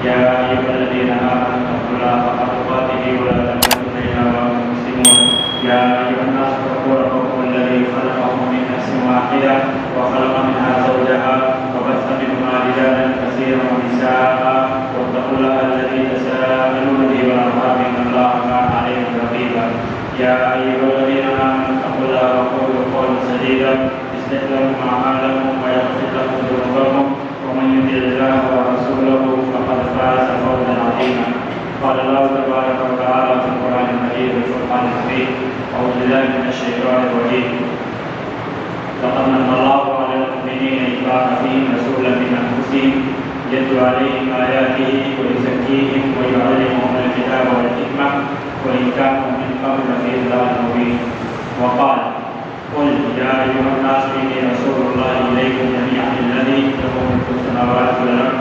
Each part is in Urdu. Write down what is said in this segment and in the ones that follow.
يا أيها الذين آمنوا اتقوا الله حق تقاته ولا تموتن إلا وأنتم مسلمون. يا أيها الناس اتقوا ربكم الذي خلقكم من نفس واحدة وخلق منها زوجها وبث منهما رجالا كثيرا ونساء واتقوا الله الذي تساءلون به والأرحام إن الله كان عليكم رقيبا. يا أيها الذين آمنوا اتقوا الله وقولوا قولا سديدا يصلح لكم أعمالكم ويغفر لكم ذنوبكم ومن يطع الله ورسوله فقد فاز فوزا عظيما. قال الله تبارك وتعالى في القرآن المجيد والفرقان الحميد: أعوذ بالله من الشيطان الرجيم. لقد من الله على المؤمنين إذ بعث فيهم رسولا من أنفسهم يتلو عليهم آياته ويزكيهم ويعلمهم الكتاب والحكمة وإن كانوا من قبل لفي ضلال مبين. وقال: قل يا أيها الناس إني رسول الله إليكم جميعا الذي له ملك السماوات والأرض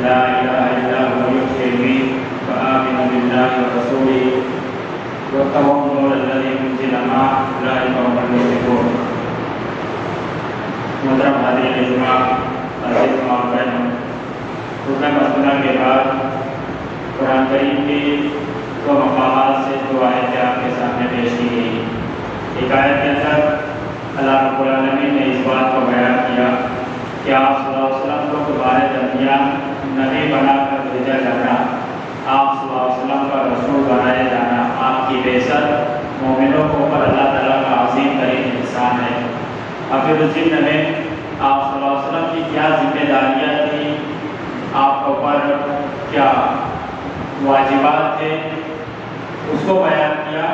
لا إله إلا هو يحيي ويميت فآمنوا بالله ورسوله واتقوا النور الذي أنزل معه أولئك هم المفلحون. محترم حاضرین اجتماع، عزیز اور بہنوں، خطبہ مسئلہ کے بعد قرآن کریم کی دو مقامات سے دو آیتیں آپ کے سامنے پیش کی گئی. ایک آیت کے اندر اللہ رب العالمین نے اس بات کو بیان کیا کہ آپ صلی اللہ علیہ وسلم کو تمہارے درمیان نبی بنا کر بھیجا جانا، آپ صلی اللہ علیہ وسلم کا رسول بنایا جانا، آپ کی بعثت مومنوں کے اوپر اللہ تعالیٰ کا عظیم ترین احسان ہے. اور پھر اسی میں آپ صلی اللہ علیہ وسلم کی کیا ذمہ داریاں تھیں، آپ کے اوپر کیا واجبات تھے، اس کو بیان کیا.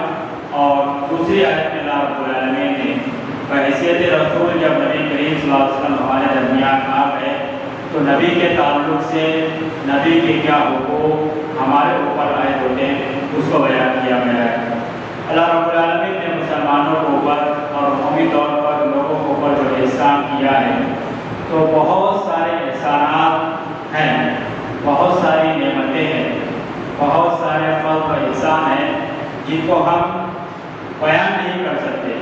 اور دوسری آیت میں اللہ رب العالمین نے بحیثیت رسول جب نبی کریم صلی اللہ علیہ وسلم ہمارے درمیان آ گئے تو نبی کے تعلق سے نبی کے کیا حقوق ہمارے اوپر عائد ہوتے ہیں اس کو بیان کیا گیا ہے. اللہ رب العالمین نے مسلمانوں کے اوپر اور قومی طور پر لوگوں کے اوپر جو احسان کیا ہے تو بہت سارے احسانات ہیں، بہت ساری نعمتیں ہیں، بہت سارے فضل و احسان ہیں جن کو ہم بیان نہیں کر سکتے.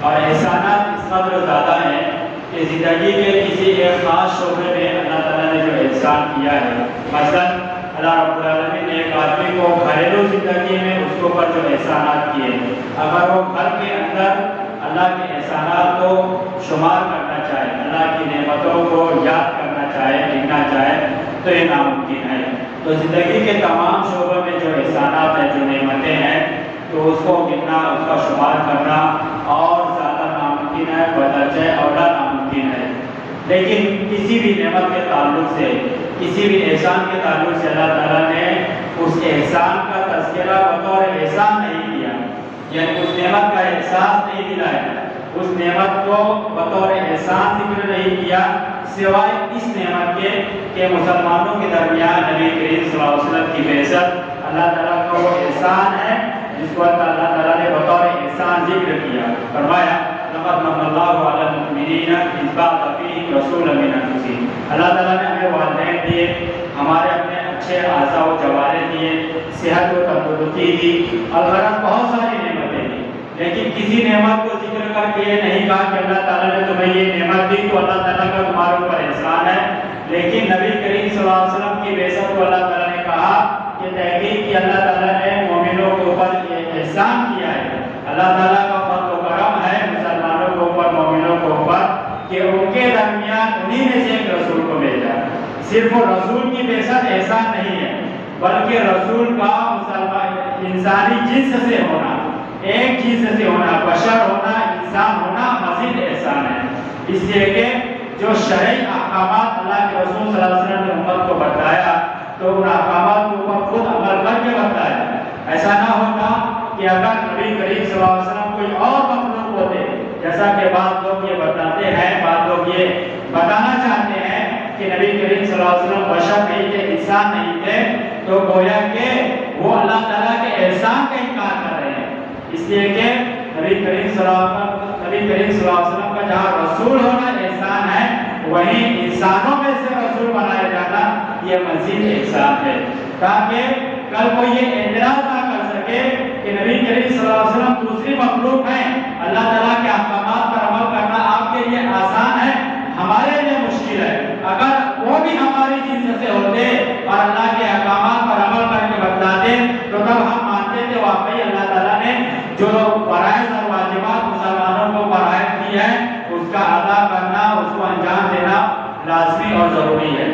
اور احسانات اس قدر زیادہ ہیں کہ زندگی کے کسی ایک خاص شعبے میں اللہ تعالیٰ نے جو احسان کیا ہے، مثلا اللہ رب العالمین نے ایک آدمی کو گھریلو زندگی میں اس کے اوپر جو احسانات کیے، اگر وہ گھر کے اندر اللہ کے احسانات کو شمار کرنا چاہے، اللہ کی نعمتوں کو یاد کرنا چاہے، گننا چاہے تو یہ ناممکن ہے. تو زندگی کے تمام شعبوں میں جو احسانات ہیں، جو نعمتیں ہیں، تو اس کو گننا، اس کا شمار کرنا اور زیادہ ناممکن ہے، بدرجہ اولا ناممکن ہے. لیکن کسی بھی نعمت کے تعلق سے، کسی بھی احسان کے تعلق سے اللہ تعالیٰ نے اس احسان کا تذکرہ بطور احسان نہیں کیا، یعنی اس نعمت کا احساس نہیں دلایا، اس نعمت کو بطور احسان ذکر نہیں کیا سوائے اس نعمت کے کہ مسلمانوں کے درمیان نبی کریم صلی اللہ علیہ وسلم کی بعثت اللہ تعالیٰ کا وہ احسان ہے جس کو اللہ تعالیٰ نے بطور احسان ذکر کیا. فرمایا: لقد من اللہ علی المؤمنین اذ بعث فیہم رسولا من انفسہم. اللہ تعالیٰ نے ہمیں والدین دیے، ہمارے اپنے اچھے اعضاء و جوارح دیے، صحت و تندرستی دی، اور بہت ساری نعمتیں دی. لیکن کسی نعمت کو ذکر کر کے یہ نہیں کہا کہ اللہ تعالیٰ نے تمہیں یہ نعمت دی تو اللہ تعالیٰ کا تمہارے اوپر احسان ہے. لیکن نبی کریم صلی اللہ علیہ وسلم کی بعثت کو اللہ تعالیٰ نے کہا کہ تحقیق کی اللہ تعالیٰ نے مومنوں کے اوپر یہ احسان کیا ہے. اللہ تعالیٰ کا فضل و کرم ہے مسلمانوں کے اوپر، مومنوں کے اوپر، کہ ان کے درمیان انہی میں سے ایک رسول کو بھیجا. صرف وہ رسول کی بعثت احسان نہیں ہے، بلکہ رسول کا مسلمان انسانی جنس سے ہونا، ایک جنس سے ہونا، بشر ہونا، انسان ہونا مزید احسان ہے. اس لیے کہ جو شرعی احکامات اللہ کے رسول صلی اللہ علیہ وسلم نے امت کو بتایا تو ان احکامات کے اوپر خود عمل کر کے بتایا. ایسا نہ ہوتا کہ اگر نبی کریم صلی اللہ علیہ وسلم کوئی اور مخلوق ہوتے، جیسا کہ بعض لوگ یہ بتاتے ہیں، بعض لوگ یہ بتانا چاہتے ہیں کہ نبی کریم صلی اللہ علیہ وسلم بشر نہیں تھے، انسان نہیں تھے، تو گویا کہ وہ اللہ تعالیٰ کے احسان کا انکار کر رہے ہیں. اس لیے کہ نبی کریم صلی اللہ علیہ وسلم کا جہاں رسول ہونا احسان ہے، وہیں انسانوں میں سے رسول بنایا جانا یہ مزید احسان ہے، تاکہ کل کوئی یہ اعتراض نہ کر سکے کہ نبی کریم صلی اللہ علیہ وسلم دوسری مخلوق ہیں، اللہ تعالیٰ کے احکامات پر عمل کرنا آپ کے لیے آسان ہے، ہمارے لیے مشکل ہے. اگر وہ بھی ہماری جنس سے ہوتے اور اللہ کے کا ادا کرنا، اس کو انجام دینا لازمی اور ضروری ہے۔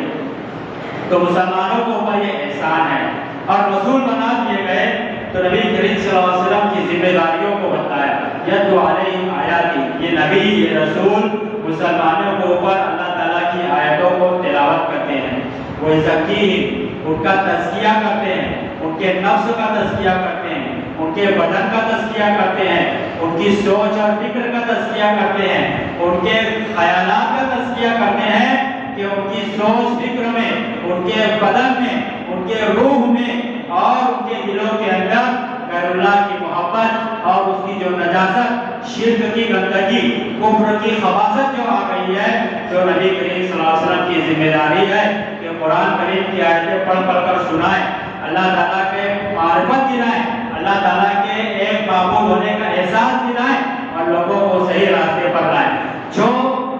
تو مسلمانوں کو اوپر یہ احسان ہے، اور رسول بنا دیے گئے تو نبی کریم صلی اللہ علیہ وسلم کی ذمہ داریوں کو بتایا۔ یتلو علیہم آیاتی، یہ نبی یہ رسول مسلمانوں کے اوپر اللہ تعالیٰ کی آیتوں کو تلاوت کرتے ہیں، وہ یزکیہم، ان کا تزکیہ کرتے ہیں، ان کے نفس کا تزکیہ کرتے ہیں، ان کے بدن کا تزکیہ کرتے ہیں، ان کی سوچ اور فکر کا تزکیہ کرتے ہیں، ان کے خیالات کا تزکیہ کرتے ہیں کہ ان کی سوچ فکر میں، ان کے بدن میں، ان کے روح میں اور ان کے دلوں کے اندر غیر اللہ کی محبت اور اس کی جو نجاست، شرک کی گندگی، کفر کی خباثت جو آ گئی ہے، جو نبی کریم صلی اللہ علیہ وسلم کی ذمہ داری ہے کہ قرآن کریم کی آیتیں پڑھ پڑھ کر سنائیں، اللہ تعالیٰ کے معرفت دلائیں، اللہ تعالیٰ کے ایک معبود ہونے کا احساس دلائیں اور لوگوں کو صحیح راستے پر لائیں۔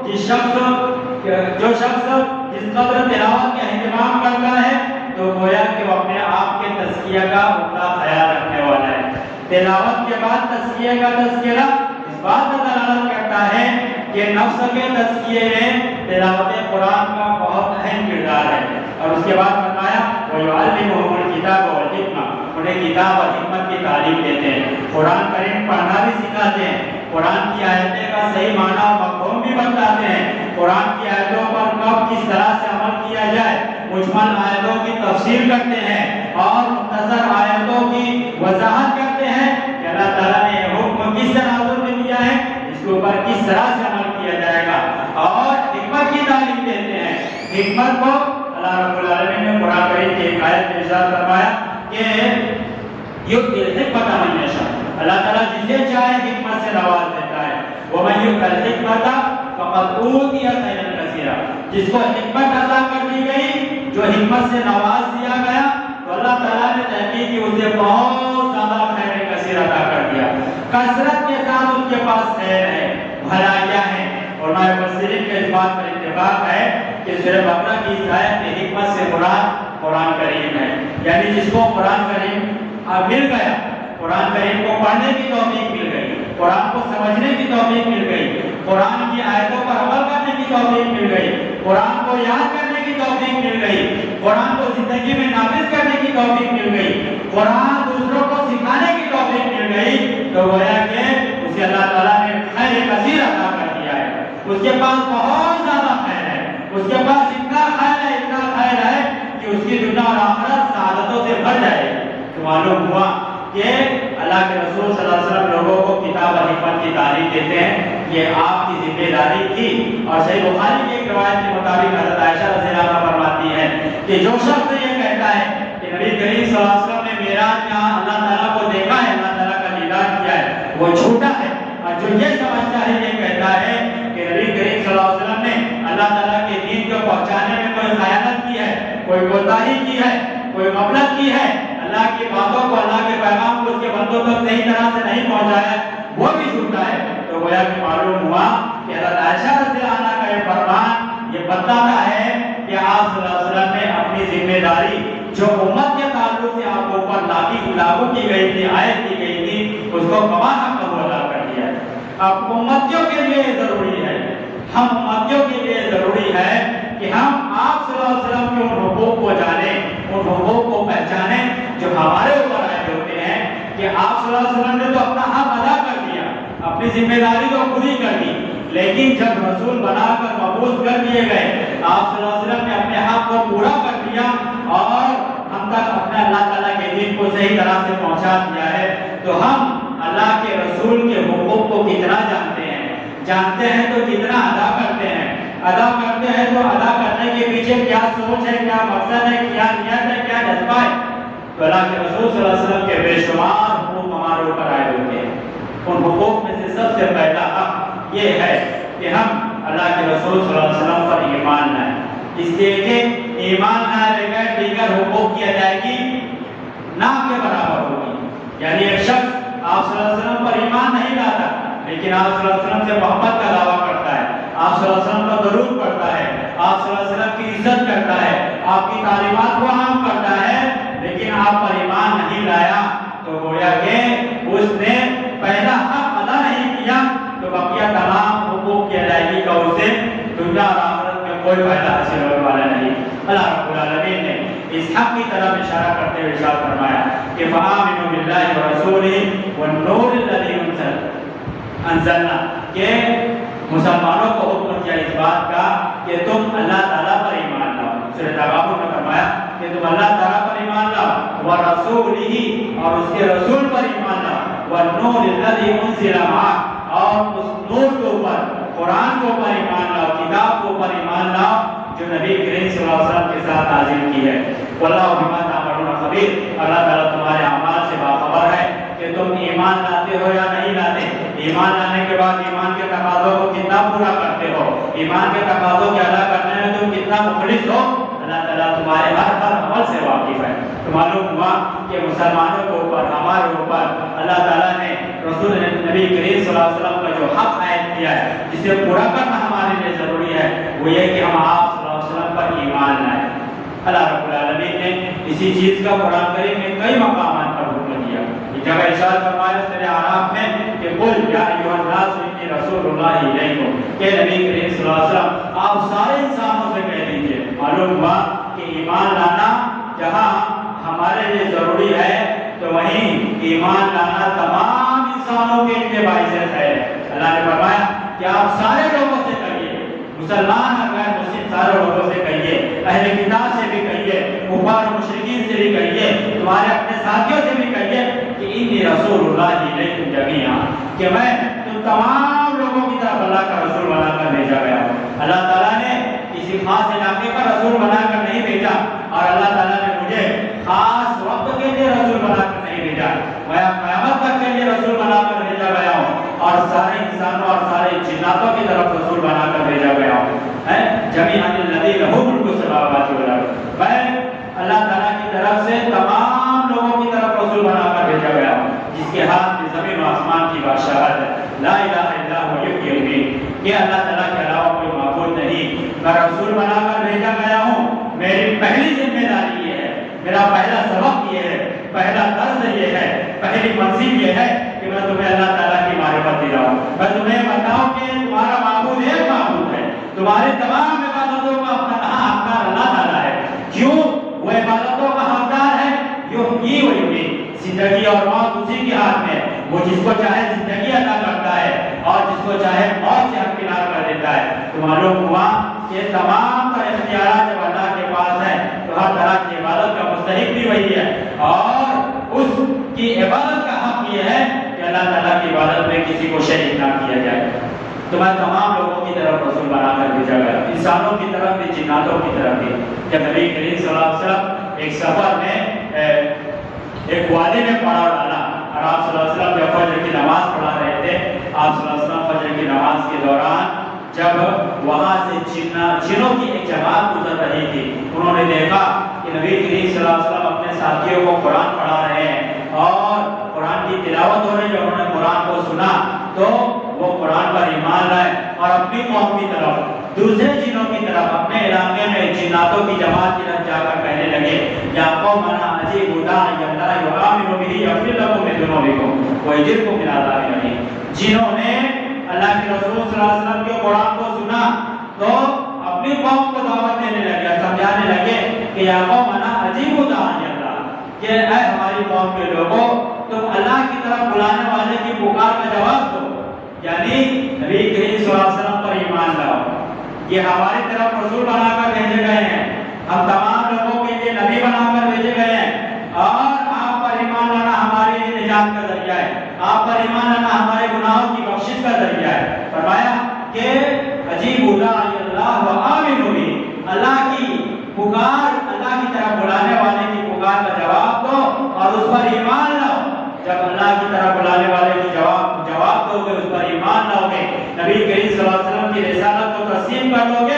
جس شخص جس قدر تلاوت کا اہتمام کرتا ہے تو گویا کہ وہ اپنے آپ کے تزکیہ کا عمدہ خیال رکھنے والا ہے۔ تلاوت کے بعد تزکیہ کا تذکرہ اس بات کا دلالت کرتا ہے کہ نفس کے تزکیے میں تلاوت قرآن کا بہت اہم کردار ہے، اور اس کے بعد فرمایا وَيُعَلِّمُهُمُ الْكِتَابَ وَالْحِکْمَةَ، انہیں کتاب اور حکمت کی تعلیم دیتے ہیں، قرآن کریم پڑھنا بھی سکھاتے ہیں، قرآن کی آیتیں کا صحیح معنی اور مفہوم بھی بتاتے ہیں، قرآن کی آیتوں پر کب کس طرح سے عمل کیا جائے، مجمل آیتوں کی تفسیر کرتے ہیں اور مختصر آیتوں کی وضاحت کرتے ہیں کہ اللہ تعالیٰ نے یہ حکم کس طرح حضور دیا ہے، اس کے اوپر کس طرح سے عمل کیا جائے گا، اور حکمت کی تعلیم دیتے ہیں۔ حکمت کو اللہ رب العالمین نے قرآن کریم کی ایک آیت میں ارشاد فرمایا کہ یؤتی الحکمۃ من یشاء، اللہ تعالیٰ جسے چاہے حکمت سے نواز دیتا ہے، ومن یؤت الحکمۃ فقد اوتی خیرا کثیرا، جس کو حکمت عطا کر دی گئی، جو حکمت سے نواز دیا گیا، تو اللہ تعالیٰ نے تحقیق کی اسے بہت زیادہ خیر کثیر عطا کر دیا، کثرت کے ساتھ اس کے پاس خیر ہے، بھلائیاں ہیں۔ اور مفسرین کے اس بات پر اتفاق ہے کہ سورہ بقرہ کی اس آیت میں حکمت سے مراد قرآن کریم ہے، یعنی جس کو قرآن کریم مل گیا، قرآن کریم کو پڑھنے کی توفیق مل گئی، قرآن کو سمجھنے کی توفیق مل گئی، قرآن کی آیتوں پر عمل کرنے کی توفیق مل گئی، قرآن کو یاد کرنے کی توفیق مل گئی، قرآن کو زندگی میں نافذ کرنے کی توفیق مل گئی، قرآن دوسروں کو سکھانے کی توفیق مل گئی، تو گویا کہ اسے اللہ تعالیٰ نے خیر کثیر عطا کر دیا ہے، اس کے پاس بہت زیادہ خیر ہے، اس کے پاس اتنا خیر ہے کہ اس کی دنیا اور آخرت سعادتوں سے بھر جائے گی۔ تو معلوم ہوا کہ اللہ کے رسول صلی اللہ علیہ وسلم لوگوں کو کتاب اور حکمت کی تعلیم دیتے ہیں، یہ آپ کی ذمہ داری تھی۔ اور صحیح بخاری کی ایک روایت کے مطابق حضرت عائشہ رضی اللہ عنہا فرماتی ہے کہ جو شخص یہ کہتا ہے کہ نبی کریم صلی اللہ علیہ وسلم نے معراج میں اللہ تعالیٰ کو دیکھا ہے، اللہ تعالیٰ کا دیدار کیا ہے، وہ جھوٹا ہے، اور جو یہ سمجھتا ہے، یہ کہتا ہے کہ نبی کریم صلی اللہ علیہ وسلم نے اللہ تعالیٰ کے دین کو پہنچانے میں کوئی خیانت کی ہے، کوئی کوتاہی کی ہے، کوئی غفلت کی ہے، اللہ کی باتوں کو، اللہ کے پیغام کو اس کے بندوں تک صحیح طرح سے نہیں پہنچایا، وہ بھی جھوٹا ہے۔ تو گویا کہ معلوم ہوا کہ حضرت عائشہ رضی اللہ عنہا کا یہ فرمان یہ بتاتا ہے کہ آپ صلی اللہ علیہ وسلم نے اپنی ذمہ داری جو امت کے تعلق سے آپ کو اوپر لاگو کی گئی تھی، عائد کی گئی تھی، اس کو کمال حق ادا کر دیا ہے۔ اب امتیوں کے لیے ضروری ہے، ہم امتیوں کے لیے ضروری ہے کہ ہم آپ صلی اللہ علیہ وسلم کے ان حقوق کو جانیں، ان حقوق کو پہچانیں جو ہمارے اوپر عائد ہوتے ہیں، کہ آپ صلی اللہ علیہ وسلم نے تو اپنا حق ادا کر دیا، اپنی ذمہ داری تو خود ہی کر دی، لیکن جب رسول بنا کر مبعوث کر دیے گئے، آپ صلی اللہ علیہ وسلم نے اپنے حق کو پورا کر دیا اور ہم تک اپنے اللہ تعالیٰ کے دین کو صحیح طرح سے پہنچا دیا ہے۔ تو ہم اللہ کے رسول کے حقوق کو کتنا جانتے ہیں تو کتنا ادا کرتے ہیں، ادا کرتے ہیں تو ادا کرنے کے پیچھے کیا سوچ ہے، کیا مقصد ہے، کیا نیت ہے، کیا جذبہ ہے۔ تو اللہ کے رسول صلی اللہ علیہ وسلم کے بے شمار حقوق ہمارے اوپر عائد ہوتے ہیں، ان حقوق میں سے سب سے پہلا حق یہ ہے کہ ہم اللہ کے رسول صلی اللہ علیہ وسلم پر ایمان لائیں، اس لیے کہ ایمان لائے بغیر دیگر حقوق کی ادائیگی نہ کے برابر ہوگی۔ یعنی ایک شخص آپ صلی اللہ علیہ وسلم پر ایمان نہیں لاتا، لیکن آپ صلی اللہ علیہ وسلم سے محبت کا دعویٰ کرتا ہے، آپ صلی اللہ علیہ وسلم کا درود پڑھتا ہے، آپ صلی اللہ علیہ وسلم کی عزت کرتا ہے، آپ کی تعلیمات کو عام کرتا ہے، لیکن آپ پر ایمان نہیں لایا، تو گویا کہ اس نے پہلا حق ادا نہیں کیا، تو بقیہ تمام حقوق کی ادائیگی کوئی فائدہ حاصل ہونے والا نہیں۔ اللہ رب العالمین نے اس حق کی طرف اشارہ کرتے ہوئے ارشاد فرمایا کہ فآمنوا باللہ ورسولہ والنور الذی انزلنا، کہ مسلمانوں کو حکم کیا اس بات کا کہ تم اللہ تعالیٰ پر ایمان لاؤ۔ سورہ تغابن میں فرمایا کہ تم اللہ تعالیٰ پر ایمان لاؤ، ورسولہ، اور اس کے رسول پر ایمان لاؤ، والنور الذی انزل معہ، اور اس نور کے اوپر، قرآن کے اوپر ایمان لاؤ، کتاب کے اوپر ایمان لاؤ جو نبی کریم صلی اللہ علیہ وسلم کے ساتھ نازل کی ہے۔ واللہ بما تعملون خبیر، اللہ تعالیٰ تمہارے اعمال سے باخبر ہے کہ تم ایمان لاتے ہو یا نہیں لاتے، ایمان لانے کے بعد ایمان کے تقاضوں کو کتنا پورا کرتے ہو، ایمان کے تقاضوں کے ادا کرنے میں تم کتنا مخلص ہو، اللہ تعالیٰ تمہارے ہر عمل سے واقف ہے۔ تو معلوم ہوا کہ مسلمانوں کے اوپر، ہمارے اوپر اللہ تعالیٰ نے رسول نبی کریم صلی اللہ علیہ وسلم کا جو حق عائد کیا ہے، جسے پورا کرنا ہمارے لیے ضروری ہے، وہ یہ کہ ہم آپ صلی اللہ علیہ وسلم پر ایمان لائیں۔ اللہ رب العالمین نے اسی چیز کا قرآن کریم میں کئی مقامات پر حکم دیا۔ ایک جگہ ارشاد فرمایا سورہ اعراف میں کہ قل یا ایھا الناس انی رسول اللہ الیکم، کہ نبی کریم صلی اللہ علیہ وسلم آپ سارے انسانوں سے کہہ دیجئے۔ معلوم ہوا کہ ایمان لانا جہاں ہمارے لیے ضروری ہے تو وہیں ایمان لانا تمام انسانوں کے لیے باعث ہے۔ اللہ نے فرمایا کہ آپ سارے لوگوں سے کہیے، مسلمان اور غیر مسلم سارے لوگوں سے کہیے، اہل کتاب سے بھی کہیے، کفار و مشرکین سے بھی کہیے، تمہارے اپنے ساتھیوں سے بھی کہیے کہ انی رسول اللہ الیکم جمیعا، کہ میں تم تمام لوگوں کی طرف اللہ کا رسول بنا کر بھیجا گیا ہوں۔ اللہ تعالیٰ نے کسی خاص علاقے کا رسول بنا کر نہیں بھیجا، اور اللہ تعالیٰ نے مجھے خاص وقت کے لیے رسول بنا کر نہیں بھیجا، میں قیامت تک کے لیے رسول بنا کر بھیجا گیا ہوں، اور سارے انسانوں اور سارے جناتوں کی طرف رسول بنا کر بھیجا گیا ہوں۔ جمیعا الذی لہ ملک السماوات والارض، میں اللہ تعالیٰ کی طرف سے تمام لوگوں کی طرف رسول بنا کر بھیجا گیا ہوں، جس کے ہاتھ میں زمین و آسمان کی بادشاہت ہے، لا الہ الا هو یحیی ویمیت، کہ اللہ تعالیٰ کے علاوہ کوئی معبود نہیں، میں رسول بنا کر بھیجا گیا ہوں۔ میری پہلی ذمہ داری یہ ہے، میرا پہلا سبق یہ ہے، پہلا درس یہ ہے، پہلی منزل یہ ہے کہ میں تمہیں اللہ تعالیٰ کی معرفت دلاؤں، میں تمہیں بتاؤں کہ تمہارا معبود ایک معبود ہے، تمہاری تمام عبادتوں کا اپنا حقدار اللہ تعالیٰ ہے۔ کیوں؟ وہ عبادتوں کا حقدار ہے یحیی و یمیت، زندگی اور موت اسی کے ہاتھ میں، وہ جس کو چاہے زندگی عطا کرتا ہے اور جس کو چاہے موت سے ہمکنار کر دیتا ہے۔ تو معلوم ہوا کہ تمام تر اختیارات جب اللہ کے پاس ہے تو ہر طرح کی عبادت کا مستحق بھی وہی ہے، اور اس کی عبادت کا حق یہ ہے کہ اللہ تعالیٰ کی عبادت میں کسی کو شریک نہ کیا جائے۔ تو میں تمام لوگوں کی طرف رسول بنا کر بھیجا گیا، انسانوں کی طرف بھی، جناتوں کی طرف بھی۔ جب نبی کریم صلی اللہ علیہ وسلم ایک سفر میں ایک وادی میں پڑاؤ ڈالا، اور آپ صلی اللہ علیہ وسلم جب فجر کی نماز پڑھا رہے تھے، آپ صلی اللہ علیہ وسلم فجر کی نماز کے دوران جب وہاں سے جنوں کی ایک جماعت گزر رہی تھی، انہوں نے دیکھا کہ نبی کریم صلی اللہ علیہ وسلم اپنے ساتھیوں کو قرآن پڑھا رہے ہیں اور قرآن کی تلاوت ہو رہی ہے۔ انہوں نے قرآن کو سنا تو وہ قرآن پر ایمان لائے اور اپنی قوم کی طرف، دوسرے جنوں کی طرف، اپنے علاقے میں جناتوں کی جماعت کی طرف جا کر کہنے لگے یا قومنا اجیبوا داعی اللہ وآمنوا بہ یغفر لکم من ذنوبکم ویجرکم من عذاب الیم۔ جنہوں نے اللہ کے رسول صلی اللہ علیہ وسلم کے قرآن کو سنا تو اپنی قوم کو دعوت دینے لگے، سمجھانے لگے کہ یا قومنا اجیبوا داعی اللہ، کہ اے ہماری قوم کے لوگوں، تم اللہ کی طرف بلانے والے کی پکار کا جواب دو، یعنی نبی کریم صلی اللہ علیہ وسلم پر ایمان لاؤ۔ یہ ہماری طرف رسول بنا کر بھیجے گئے ہیں، ہم تمام لوگوں کے لیے نبی بنا کر بھیجے گئے ہیں، اور آپ پر ایمان لانا ہمارے لیے نجات کا ذریعہ ہے، آپ پر ایمان لانا ہمارے گناہوں کی بخشش کا ذریعہ ہے۔ فرمایا کہ اجیبوا داعی اللہ وآمنوا بہ، اللہ کی پکار، اللہ کی طرف بلانے والے کی پکار کا جواب دو اور اس پر ایمان لاؤ۔ جب اللہ کی طرف بلانے والے کی جواب دو گے، اس پر ایمان لاؤ گے، نبی کریم صلی اللہ علیہ وسلم کی رسالت کو تسلیم کر لو گے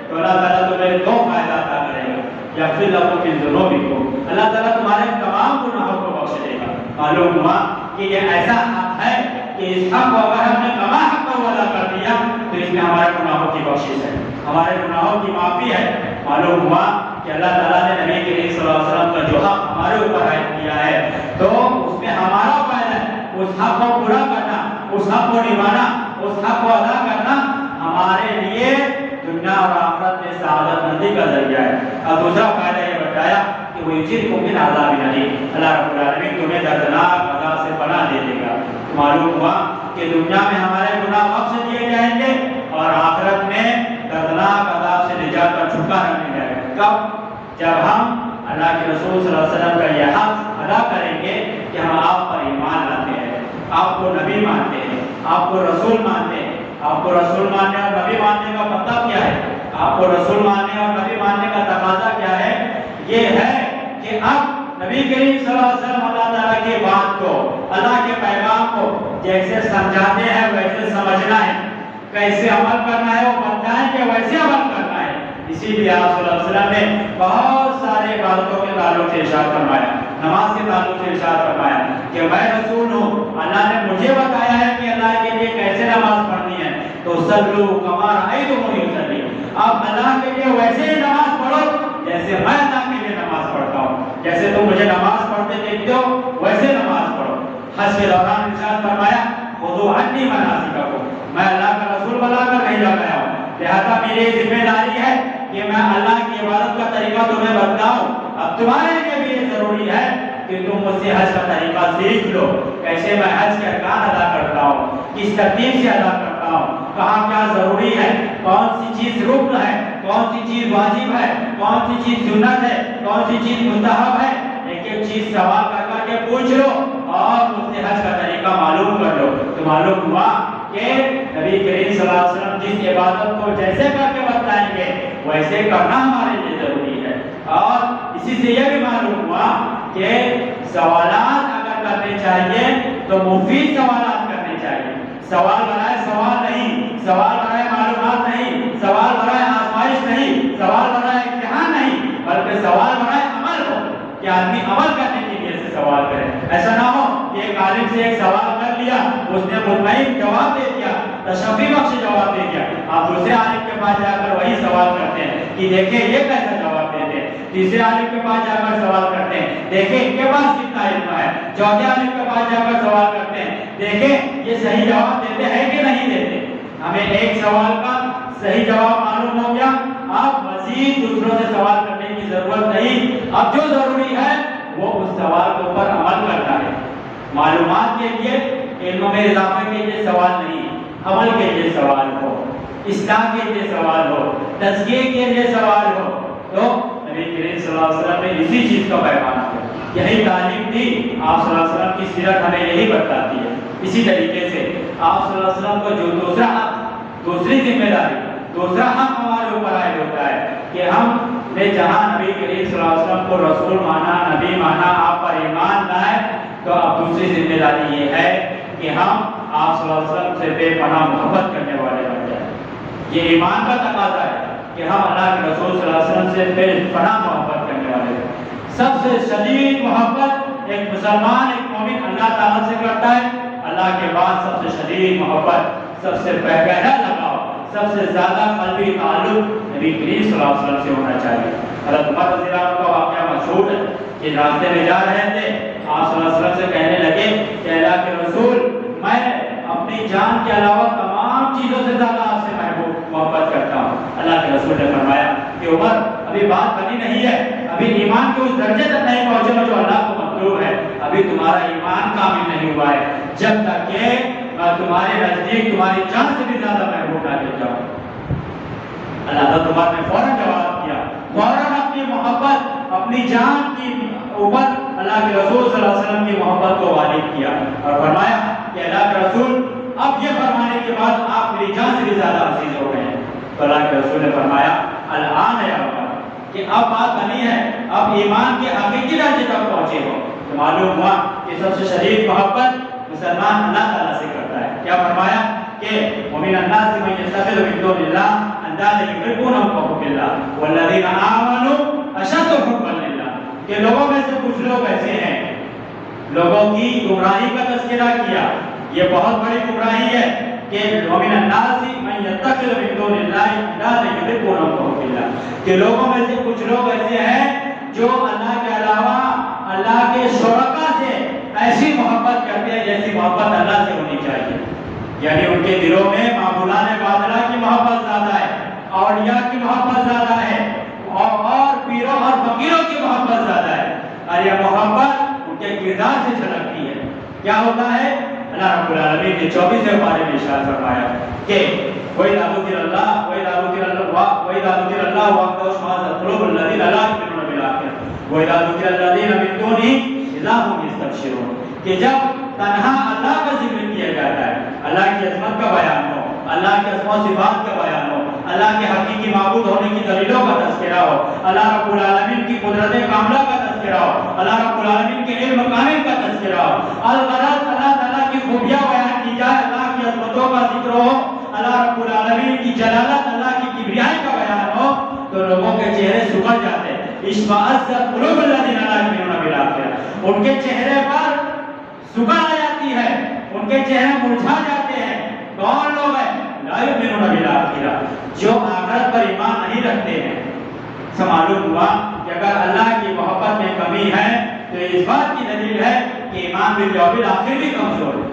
تو اللہ تعالیٰ تمہیں دو فائدہ عطا کرے گا، یغفر لکم من ذنوبکم، اللہ تعالیٰ تمہارے تمام گناہوں کو بخش دے گا۔ معلوم ہوا کہ یہ ایسا حق ہے کہ اس حق کو اگر ہم نے کما حق کو ادا کر دیا تو اس میں ہمارے گناہوں کی بخشش ہے، ہمارے گناہوں کی معافی ہے۔ معلوم ہوا کہ اللہ تعالیٰ نے نبی کریم صلی اللہ علیہ وسلم کا جو حق ہمارے اوپر عائد کیا ہے تو اس میں ہمارا فائدہ ہے، اس حق کو پورا کرنا، اس حق کو نبھانا، اس حق کو ادا کرنا ہمارے لیے دنیا اور آخرت میں آسانی کا ذریعہ ہے۔ اور دوسرا فائدہ یہ بتایا کہ وہ یجیرکم من عذاب الیم، اللہ رب العالمین تمہیں دردناک عذاب سے پناہ دے دے گا۔ معلوم ہوا کہ دنیا میں ہمارے گناہ بخش دیے جائیں گے اور آخرت میں دردناک عذاب سے نجات کا چھٹکارا مل جائے گا۔ کب؟ جب ہم اللہ کے رسول صلی اللہ علیہ وسلم کا یہ حق ادا کریں گے کہ ہم آپ پر ایمان لاتے ہیں، آپ کو نبی مانتے ہیں، آپ کو رسول مانتے ہیں۔ آپ کو رسول ماننے اور نبی ماننے کا مطلب کیا ہے؟ آپ کو رسول ماننے اور نبی ماننے کا تقاضا کیا ہے؟ یہ ہے کہ اب نبی کریم صلی اللہ علیہ وسلم اللہ تعالیٰ کی بات کو، اللہ کے پیغام کو جیسے سمجھاتے ہیں ویسے سمجھنا ہے، کیسے عمل کرنا ہے وہ بتائیں کہ ویسے عمل کرنا ہے۔ اسی لیے آپ صلی اللہ علیہ وسلم نے بہت سارے عبادتوں کے تعلق سے ارشاد فرمایا، نماز کے تعلق سے ارشاد فرمایا کہ میں رسول ہوں، اللہ نے مجھے بتایا ہے کہ اللہ کے لیے کیسے نماز پڑھنی ہے، تو صلو کما رأیتمونی اصلی، آپ اللہ کے لیے ویسے ہی نماز پڑھو جیسے میں اللہ کے لیے نماز پڑھتا ہوں، جیسے تم مجھے نماز پڑھتے دیکھتے ہو ویسے نماز پڑھو۔ حج کے دوران ارشاد فرمایا خذوا عنی مناسککم، میں اللہ کا رسول بنا کر بھیجا گیا ہوں، لہذا میری ذمہ داری ہے کہ میں اللہ کی عبادت کا طریقہ تمہیں بتلاؤں۔ اب تمہارے لیے بھی یہ ضروری ہے کہ تم مجھ سے حج کا طریقہ سیکھ لو، کیسے میں حج کے ارکان ادا کرتا ہوں، کس ترتیب سے ادا کرتا ہوں، کہاں کیا ضروری ہے، کون سی چیز رکن ہے، کون سی چیز واجب ہے، کون سی چیز سنت ہے، کون سی چیز مستحب ہے، ایک ایک چیز سوال کر کے پوچھ لو اور مجھ سے حج کا طریقہ معلوم کر لو۔ تو معلوم ہوا کہ نبی کریم صلی اللہ علیہ وسلم جس عبادت کو جیسے کر کے بتائیں گے ویسے کرنا ہمارے لیے ضروری ہے۔ اور اسی سے یہ بھی معلوم ہوا کہ سوالات اگر کرنے چاہیے تو مفید سوالات کرنے چاہیے، سوال برائے سوال نہیں، سوال برائے معلومات نہیں، سوال برائے آزمائش نہیں، سوال برائے امتحان نہیں، بلکہ سوال برائے عمل ہو کہ آدمی عمل کرنے کے لیے سے سوال کرے۔ ایسا نہ ہو کہ ایک عالم سے ایک سوال کر لیا، اس نے مطمئن جواب دے دیا، تشفی بخش جواب دے دیا، آپ دوسرے عالم کے پاس جا کر وہی سوال کرتے ہیں کہ دیکھیں یہ کیسا جواب دیتے ہیں، تیسرے عالم کے پاس جا کر سوال کرتے ہیں دیکھیں ان کے پاس کتنا علم ہے، چوتھے عالم کے پاس جا کر سوال کرتے ہیں دیکھیں یہ صحیح جواب دیتے ہیں کہ نہیں دیتے۔ ہمیں ایک سوال کا صحیح جواب معلوم ہو گیا، اب مزید دوسروں سے سوال کرنے کی ضرورت نہیں، اب جو ضروری ہے وہ اس سوال کے اوپر عمل کرنا ہے۔ معلومات کے لیے، علم میں اضافے کے لیے سوال نہیں، عمل کے لیے سوال ہو، اصلاح کے لیے سوال ہو، تزکیے کے لیے سوال ہو۔ تو نبی کریم صلی اللہ علیہ وسلم نے اسی چیز کا پیغام دیا، یہی تعلیم تھی، آپ صلی اللہ علیہ وسلم کی سیرت ہمیں یہی بتاتی ہے۔ اسی طریقے سے آپ صلی اللہ علیہ وسلم کو جو دوسرا حق، دوسری ذمہ داری، دوسرا حق ہمارے اوپر عائد ہوتا ہے کہ ہم نے جہاں نبی کریم صلی اللہ علیہ وسلم کو رسول مانا، نبی مانا، آپ پر ایمان لائے، تو اب دوسری ذمہ داری یہ ہے کہ ہم آپ صلی اللہ علیہ وسلم سے بے پناہ محبت کرنے والے بن جائیں۔ یہ ایمان کا تقاضا ہے کہ ہم اللہ کے رسول صلی اللہ علیہ وسلم سے بے پناہ محبت کرنے والے ہیں۔ سب سے شدید محبت ایک مسلمان، ایک مومن اللہ تعالیٰ سے کرتا ہے، اللہ کے بعد سب سے شدید محبت، سب سے گہرا لگاؤ، سب سے زیادہ قلبی تعلق نبی کریم صلی اللہ علیہ وسلم سے ہونا چاہیے۔ حضرت عمر رضی اللہ عنہ کا واقعہ مشہور ہے کہ راستے میں جا رہے تھے، آپ صلی اللہ علیہ وسلم سے کہنے لگے کہ اللہ کے رسول، میں اپنی جان کے علاوہ تمام چیزوں سے زیادہ آپ سے محبت کرتا ہوں۔ اللہ کے رسول نے فرمایا کہ عمر ابھی بات بنی نہیں ہے، ابھی ایمان کے اس درجے تک نہیں پہنچے جو اللہ کو مطلوب ہے، ابھی تمہارا ایمان کامل نہیں ہوا ہے، جب تک کہ میں تمہارے نزدیک تمہاری جان سے بھی زیادہ محبوب نہ لے جاؤں۔ اللہ تعالیٰ نے فوراً جواب دیا، فوراً اپنی محبت، اپنی جان کی اوپر اللہ کے رسول صلی اللہ علیہ وسلم کی محبت کو غالب کیا اور فرمایا کہ اللہ کے رسول اب یہ فرمانے کے بعد آپ میری جان سے بھی زیادہ عزیز ہو گئے ہیں۔ تو اللہ کے رسول نے فرمایا الآن یا عمر، کہ اب بات بنی ہے، اب ایمان کے حقیقی درجے تک پہنچے ہو۔ تو معلوم ہوا کہ سب سے شدید محبت مسلمان اللہ تعالیٰ سے کرتا ہے۔ کیا فرمایا کہ وَمِنَ النَّاسِ مَن يَتَّخِذُ مِن دُونِ اللَّهِ أَندَادًا يُحِبُّونَهُم كَحُبِّ اللَّهِ وَالَّذِينَ آمَنُوا أَشَدُّ حُبًّا لِلَّهِ، کہ لوگوں میں سے کچھ لوگ ایسے ہیں، لوگوں کی گمراہی کا تذکرہ کیا، یہ بہت بڑی گمراہی ہے کہ وَمِنَ النَّاسِ مَن يَتَّخِذُ مِن دُونِ اللَّهِ أَندَادًا يُحِبُّونَهُم كَحُبِّ اللَّهِ، کہ لوگوں میں سے کچھ لوگ ایسے ہیں جو اللہ کے علاوہ اللہ کے شرکا سے ایسی محبت کرتے ہیں جیسی محبت اللہ سے ہونی چاہیے، یعنی ان کے دلوں میں معبودان باطلہ کی محبت زیادہ ہے، اولیاء کی محبت زیادہ ہے، ارشاد فرمایا کہ وَإِذَا ذُكِرَ اللَّهُ وَإِذَا ذُكِرَ اللَّهُ وَحْدَهُ اشْمَأَزَّتْ قُلُوبُ الَّذِينَ لَا يُؤْمِنُونَ بِالْآخِرَةِ وَإِذَا ذُكِرَ الَّذِينَ مِن دُونِهِ إِذَا هُمْ يَسْتَبْشِرُونَ کہ جب تنہا اللہ کا ذکر کیا جاتا ہے، اللہ کی عظمت کا بیان ہو، اللہ کے اسماء و صفات کا بیان ہو، اللہ کے حقیقی معبود ہونے کی دلیلوں کا تذکرہ ہو، اللہ رب العالمین کی قدرت کاملہ کا تذکرہ ہو، اللہ رب العالمین کے علم کامل کا تذکرہ ہو، الغرض اللہ تعالیٰ کی خوبیاں بیان کی جائے، اللہ کی عظمتوں کا ذکر ہو، اللہ رب العالمین کی جلالت، اللہ کی کبریائی کا بیان ہو، تو لوگوں کے چہرے سکڑ جاتے ہیں۔ اشمأزت قلوب الذین لا یؤمنون بالآخرہ، ان کے چہرے پر سکڑ آ جاتی ہے، ان کے چہرے مرجھا جاتے ہیں۔ کون لوگ ہیں؟ لا یؤمنون بالآخرہ، جو آخرت پر ایمان نہیں رکھتے ہیں۔ سے معلوم ہوا کہ اگر اللہ کی محبت میں کمی ہے تو اس بات کی دلیل ہے کہ ایمان بالیوم الآخر بھی کمزور ہے،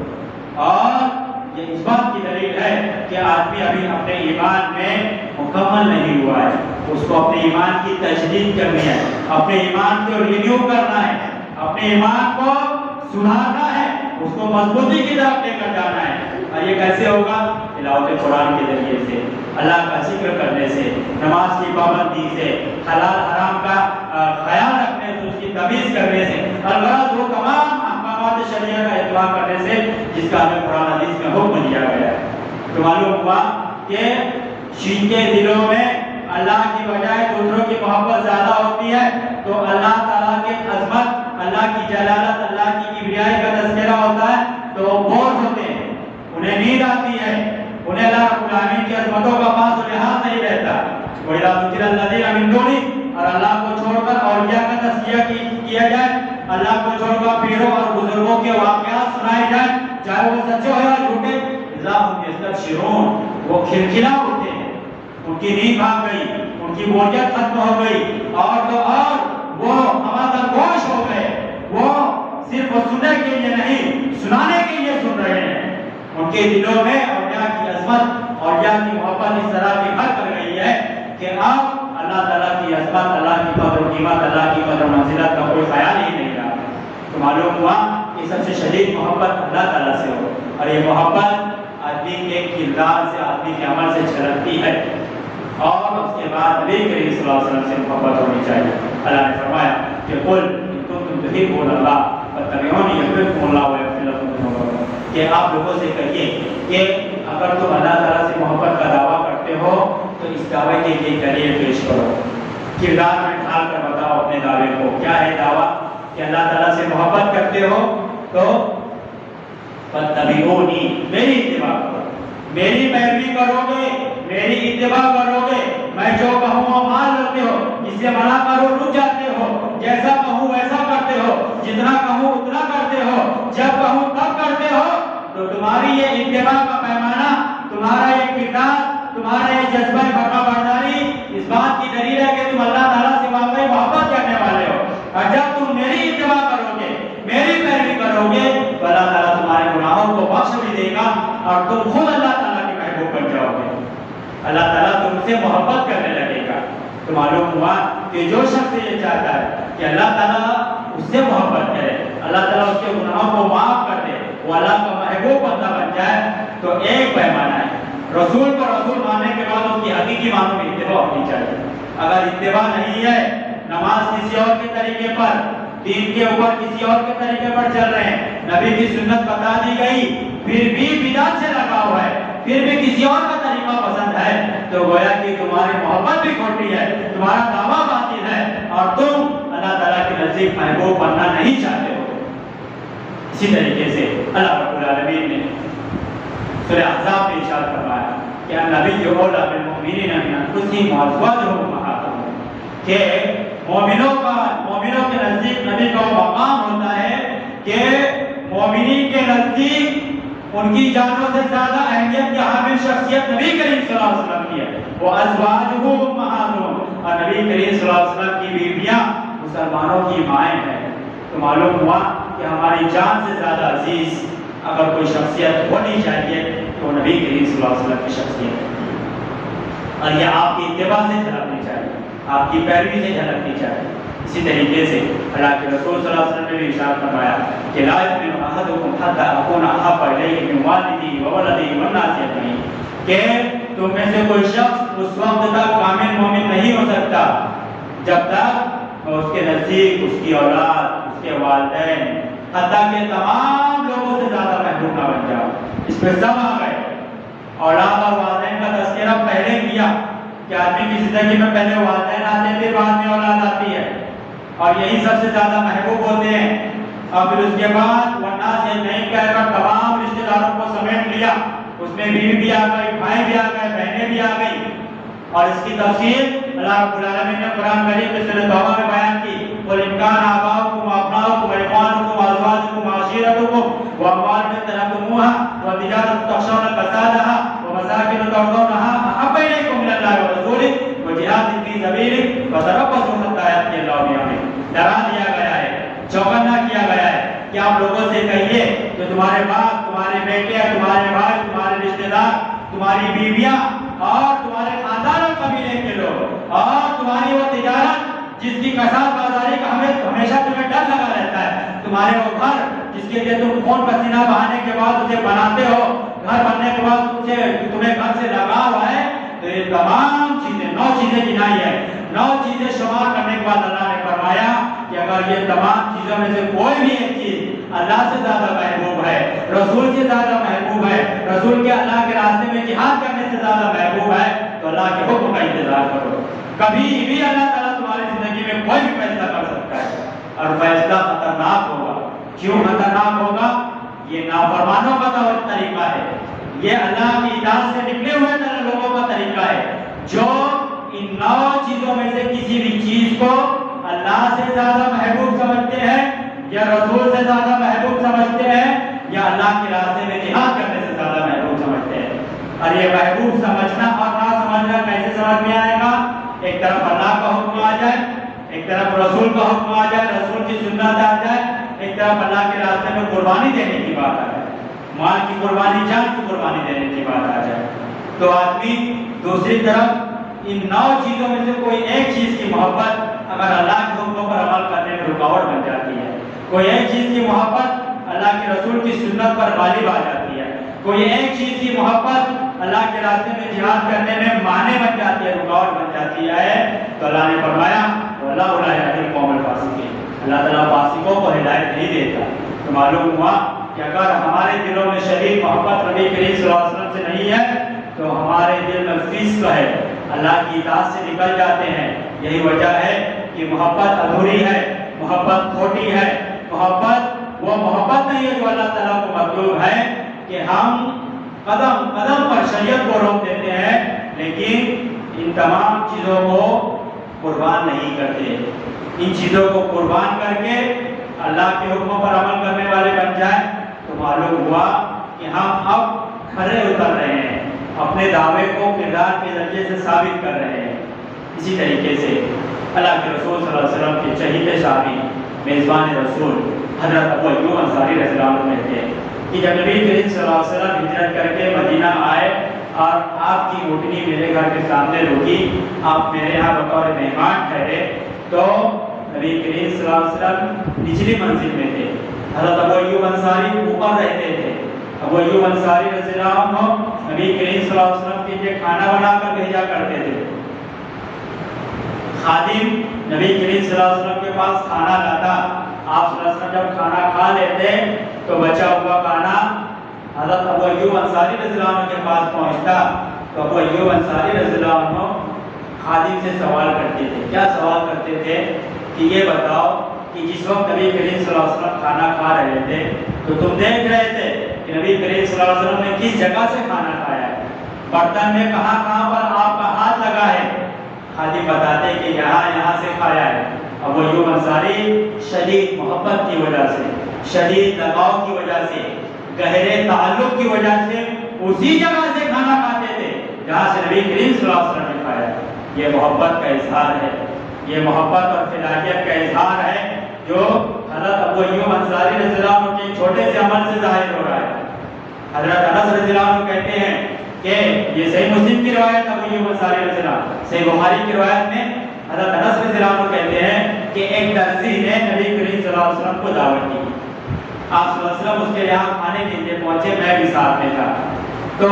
اور یہ اس بات کی دلیل ہے کہ آدمی ابھی اپنے ایمان میں مکمل نہیں ہوا ہے، اس کو اپنے ایمان کی تجدید کرنی ہے، اپنے ایمان کو رینیو کرنا ہے، اپنے ایمان کو سدھارنا ہے، اس کو مضبوطی کی طرف لے کر جانا ہے۔ اور یہ کیسے ہوگا؟ تلاوت قرآن کے ذریعے سے، اللہ کا ذکر کرنے سے، نماز کی پابندی سے، حلال حرام کا خیال رکھنے سے، اس کی تمیز کرنے سے، الغرض وہ تمام احکامات شریعہ کا اتباع کرنے سے جس کا ہمیں قرآن حدیث میں حکم دیا گیا ہے۔ تو معلوم ہوا کہ جن کے دلوں میں اللہ کی بجائے دوسروں کی محبت زیادہ ہوتی ہے تو اللہ تعالیٰ کی عظمت، اللہ کی جلالت، اللہ کی کبریائی کا تذکرہ ہوتا ہے تو وہ بور ہوتے ہیں، انہیں نیند آتی ہے، انہیں اللہ رب العالمین کی عظمتوں کا پاس و لحاظ نہیں رہتا۔ وَإِذَا ذُكِرَ الَّذِينَ مِن دُونِهِ، اور اللہ کو چھوڑ کر اولیاء کا تذکیہ کیا جائے، اللہ کو چھوڑ کر پیروں اور بزرگوں کے واقعات سنائے جائیں، چاہے وہ سچے ہو یا جھوٹے، إِذَا هُمْ يَسْتَبْشِرُونَ، وہ کھلکھلا اٹھتے ہیں، ان کی نیند بھاگ گئی، ان کی بوریت ختم ہو گئی، اور تو اور وہ ہمادرگوش ہو گئے، وہ صرف سننے کے لیے نہیں سنانے کے لیے سن رہے ہیں۔ ان کے دلوں میں اولیاء کی عظمت، اولیاء کی محبت اس طرح کی بھر کر گئی ہے کہ اب اللہ تعالیٰ کی عظمت، اللہ کی قدر و قیمت، اللہ کی قدر و منزلت کا کوئی خیال ہی نہیں رہا۔ تو معلوم ہوا کہ سب سے شدید محبت اللہ تعالیٰ سے ہو، اور یہ محبت آدمی کے کردار سے، آدمی کے عمل سے جھلکتی ہے، اور اس کے بعد نبی کریم صلی اللہ علیہ وسلم سے محبت ہونی چاہیے۔ اللہ نے فرمایا کہ قل ان کنتم تحبون اللہ فاتبعونی یحببکم اللہ ویغفر لکم ذنوبکم، کہ آپ لوگوں سے کہیے کہ اگر تم اللہ تعالیٰ سے محبت کا دعویٰ کرتے ہو تو اس دعوے کے لیے دلیل پیش کرو، کردار میں ڈھال کر بتاؤ اپنے دعوے کو۔ کیا ہے دعویٰ؟ کہ اللہ تعالیٰ سے محبت کرتے ہو تو فاتبعونی، میری اتباع کرو، میری پیروی کرو گے، میری اتباع کرو گے، میں جو کہوں وہ مان لیتے ہو، جس سے منع کرو رک جاتے ہو، جیسا کہوں ویسا کرتے ہو، جتنا کہوں اتنا کرتے ہو، جب کہوں تب کرتے ہو، تو تمہاری یہ اتباع کا پیمانہ، تمہارا یہ کردار، تمہارا یہ جذبہ فرما برداری اس بات کی دلیل ہے کہ تم اللہ تعالیٰ سے واقعی محبت کرنے والے ہو۔ اور جب تم میری اتباع کرو گے، میری پیروی کرو گے تو اللہ تعالیٰ تمہارے گناہوں کو بخش بھی دے گا، اور تم خود اللہ تعالیٰ کے محبوب بن جاؤ گے، اللہ تعالیٰ تم سے محبت کرنے لگے گا۔ تو معلوم ہوا کہ جو شخص یہ چاہتا ہے کہ اللہ تعالیٰ اس سے محبت کرے، اللہ تعالیٰ اس کے گناہوں کو معاف کر دے، وہ اللہ کا محبوب بندہ بن جائے، تو ایک پیمانہ ہے، رسول کو رسول ماننے کے بعد اس کی حقیقی معنوں میں اتباع ہونی چاہیے۔ اگر اتباع نہیں ہے، نماز کسی اور کے طریقے پر، دین کے اوپر کسی اور کے طریقے پر چل رہے ہیں، نبی کی سنت بتا دی گئی پھر بھی بدعت سے لگا ہوا ہے، پھر بھی کسی اور کا طریقہ پسند ہے، تو گویا کہ تمہاری محبت بھی کھوٹی ہے، تمہارا دعویٰ باطل ہے، اور تم اللہ تعالیٰ کے نزدیک محبوب بننا نہیں چاہتے ہو۔ اسی طریقے سے اللہ رب العالمین نے سورہ احزاب میں ارشاد فرمایا کہ النبی اولیٰ بالمؤمنین من انفسہم وازواجہم امہاتہم، کہ مومنوں کے نزدیک نبی کا مقام ہوتا ہے کہ مومنین کے نزدیک ان کی جانوں سے زیادہ اہمیت کی حامل شخصیت نبی کریم صلی اللہ علیہ وسلم کی ہے، وہ ازواجہ امہاتہم، اور نبی کریم صلی اللہ علیہ وسلم کی بیویاں مسلمانوں کی مائیں ہیں۔ تو معلوم ہوا کہ ہماری جان سے زیادہ عزیز اگر کوئی شخصیت ہونی چاہیے تو نبی کریم صلی اللہ علیہ وسلم کی شخصیت ہے، اور یہ آپ کی اتباع سے جھلکنی چاہیے، آپ کی پیروی سے جھلکنی چاہیے۔ اسی طریقے سے اللہ کے رسول صلی اللہ علیہ وسلم نے بھی ارشاد فرمایا کہ لا یؤمن احدکم حتی اکون احب الیہ من والدہ وولدہ والناس اجمعین، کہ تم میں سے کوئی شخص اس وقت تک کامل مومن نہیں ہو سکتا جب تک اس کے نزدیک اس کی اولاد، اس کے والدین، حتیٰ کہ تمام لوگوں سے زیادہ محبوب نہ بن جاؤ۔ اس میں سب آ گئے، اولاد اور والدین کا تذکرہ پہلے کیا کہ آدمی کی زندگی میں پہلے والدین آتے ہیں، پھر بعد میں اولاد آتی ہے، اور یہی سب سے زیادہ محبوب ہوتے ہیں، اور پھر اس کے بعد والناس اجمعین کہہ کر تمام رشتہ داروں کو سمیٹ لیا، اس میں بیوی بھی آ گئی، بھائی بھی آ گئے، بہنیں بھی آ گئی، اور اس کی تفصیل اللہ رب العالمین نے قرآن کریم میں سورۃ توبہ میں بیان کی، قُلْ إِنْ كَانَ آبَاؤُكُمْ وَأَبْنَاؤُكُمْ وَإِخْوَانُكُمْ وَأَزْوَاجُكُمْ وَعَشِيرَتُكُمْ وَأَمْوَالٌ اقْتَرَفْتُمُوهَا وَتِجَارَةٌ تَخْشَوْنَ كَسَادَهَا وَمَسَاكِنُ تَرْضَوْنَهَا أَحَبَّ إِلَيْكُم مِّنَ اللَّهِ وَرَسُولِهِ وَجِهَادٍ فِي سَبِيلِهِ فَتَرَبَّصُوا حَتَّىٰ يَأْتِيَ اللَّهُ بِأَمْرِهِ۔ ڈرا دیا گیا ہے، چوکنا کیا گیا ہے کہ آپ لوگوں سے کہیے کہ تمہارے باپ، تمہارے بیٹے، تمہارے بھائی، تمہارے رشتہ دار، تمہاری بیویاں اور تمہارے خاندان اور قبیلے کے لوگ اور تمہاری وہ تجارت جس کی کساد بازاری کا ہمیشہ تمہیں ڈر لگا رہتا ہے، تمہارے وہ گھر جس کے لیے تم خون پسینہ بہانے کے بعد اسے بناتے ہو، گھر بننے کے بعد تمہیں گھر سے لگاؤ ہے، تو یہ تمام چیزیں 9 چیزیں گنائی ہے، 9 چیزیں شمار کرنے کے بعد اللہ نے فرمایا کہ اگر یہ تمام چیزوں میں سے کوئی بھی ایک چیز اللہ سے زیادہ محبوب ہے، رسول سے زیادہ محبوب ہے، رسول کے اللہ کے راستے میں جہاد کرنے سے زیادہ محبوب ہے، تو اللہ کے حکم کا انتظار کرو۔ کبھی بھی اللہ تعالیٰ تمہاری زندگی میں کوئی بھی فیصلہ کر سکتا ہے، اور فیصلہ خطرناک ہوگا۔ کیوں خطرناک ہوگا؟ یہ نافرمانوں کا طریقہ ہے، یہ اللہ کی اطاعت سے نکلے ہوئے لوگوں کا طریقہ ہے، جو ان 9 چیزوں میں سے کسی بھی چیز کو اللہ سے زیادہ محبوب سمجھتے ہیں، یا رسول سے زیادہ محبوب سمجھتے ہیں، یا اللہ کے راستے میں جہاد کرنے سے زیادہ محبوب سمجھتے ہیں۔ اور یہ محبوب سمجھنا اور نہ سمجھنا کیسے سمجھ میں آئے گا؟ ایک طرف اللہ کا حکم آ جائے، ایک طرف رسول کا حکم آ جائے، رسول کی سنت آ جائے، ایک طرف اللہ کے راستے میں قربانی دینے کی بات آ جائے، مال کی قربانی، جان کی قربانی دینے کی بات آ جائے، تو آدمی دوسری طرف ان 9 چیزوں میں سے کوئی ایک چیز کی محبت اگر اللہ کے حکموں پر عمل کرنے میں رکاوٹ بن جاتی ہے، کوئی ایک چیز کی محبت اللہ کے رسول کی سنت پر غالب آ جاتی ہے، کوئی ایک چیز کی محبت اللہ کے راستے میں جہاد کرنے میں مانع بن جاتی ہے، رکاوٹ بن جاتی ہے، تو اللہ نے فرمایا وَلَا أُولَٰئِكَ الْقَوْمُ الْفَاسِقِينَ، اللہ تعالیٰ فاسقوں کو ہدایت نہیں دیتا۔ تو معلوم ہوا کہ اگر ہمارے دلوں میں شدید محبت نبی کریم صلی اللہ علیہ وسلم سے نہیں ہے تو ہمارے دل میں فسق ہے، اللہ کی اطاعت سے نکل جاتے ہیں۔ یہی وجہ ہے کہ محبت ادھوری ہے، محبت کھوٹی ہے، محبت وہ محبت نہیں ہے جو اللہ تعالیٰ کو مطلوب ہے کہ ہم قدم قدم پر شریعت کو روک دیتے ہیں، لیکن ان تمام چیزوں کو قربان نہیں کرتے۔ ان چیزوں کو قربان کر کے اللہ کے حکموں پر عمل کرنے والے بن جائیں تو معلوم ہوا کہ ہم اب کھرے اتر رہے ہیں، اپنے دعوے کو کردار کے ذریعے سے ثابت کر رہے ہیں۔ اسی طریقے سے اللہ کے رسول صلی اللہ علیہ وسلم کے چہیتے صحابی میزبان رسول حضرت ابو ایوب انصاری رضی اللہ عنہ کہتے ہیں کہ جب نبی کریم صلی اللہ علیہ وسلم ہجرت کر کے مدینہ آئے اور آپ کی اونٹنی میرے گھر کے سامنے رکی، آپ میرے یہاں بطور مہمان ٹھہرے، تو نبی کریم صلی اللہ علیہ وسلم نچلی منزل میں تھے، حضرت ابو ایوب انصاری اوپر رہتے تھے۔ ابو ایوب انصاری رضی اللہ عنہ نبی کریم صلی اللہ علیہ وسلم کے لیے کھانا بنا کر بھیجا کرتے تھے۔ خادم نبی کریم صلی اللہ علیہ وسلم کے پاس کھانا لاتا، آپ صلی اللہ علیہ وسلم جب کھانا کھا لیتے تو بچا ہوا کھانا حضرت ابو ایوب انصاری رضی اللہ عنہ کے پاس پہنچتا، تو ابو ایوب انصاری رضی اللہ عنہ خادم سے سوال کرتے تھے۔ کیا سوال کرتے تھے کہ یہ بتاؤ کہ جس وقت نبی کریم صلی اللہ علیہ وسلم کھانا کھا رہے تھے تو تم دیکھ رہے تھے کہ نبی کریم صلی اللہ علیہ وسلم نے کس جگہ سے کھانا کھایا ہے، برتن میں کہاں کہاں پر آپ کا ہاتھ لگا ہے؟ خادم بتاتے کہ یہاں سے کھایا ہے۔ ابو ایوب انصاری شدید محبت کی وجہ سے، شدید لگاؤ کی وجہ سے، گہرے تعلق کی وجہ سے اسی جگہ سے کھانا کھاتے تھے جہاں سے نبی کریم صلی اللہ علیہ وسلم نے کھایا۔ یہ محبت کا اظہار ہے، یہ محبت اور فدائیت کا اظہار ہے جو حضرت ابو ایوب انصاری رضی اللہ عنہ کے چھوٹے سے عمل سے ظاہر ہو رہا ہے۔ حضرت انس رضی اللہ عنہ کہتے ہیں کہ یہ صحیح مسلم کی روایت ابو ایوب انصاری رضی اللہ عنہ، صحیح بخاری کی روایت میں حضرت انس رضی اللہ عنہ کہتے ہیں کہ ایک درزی نے نبی کریم صلی اللہ علیہ وسلم کو دعوت دی، آپ صلی اللہ علیہ وسلم اس کے یہاں کھانے کے لیے پہنچے، میں بھی ساتھ میں تھا، تو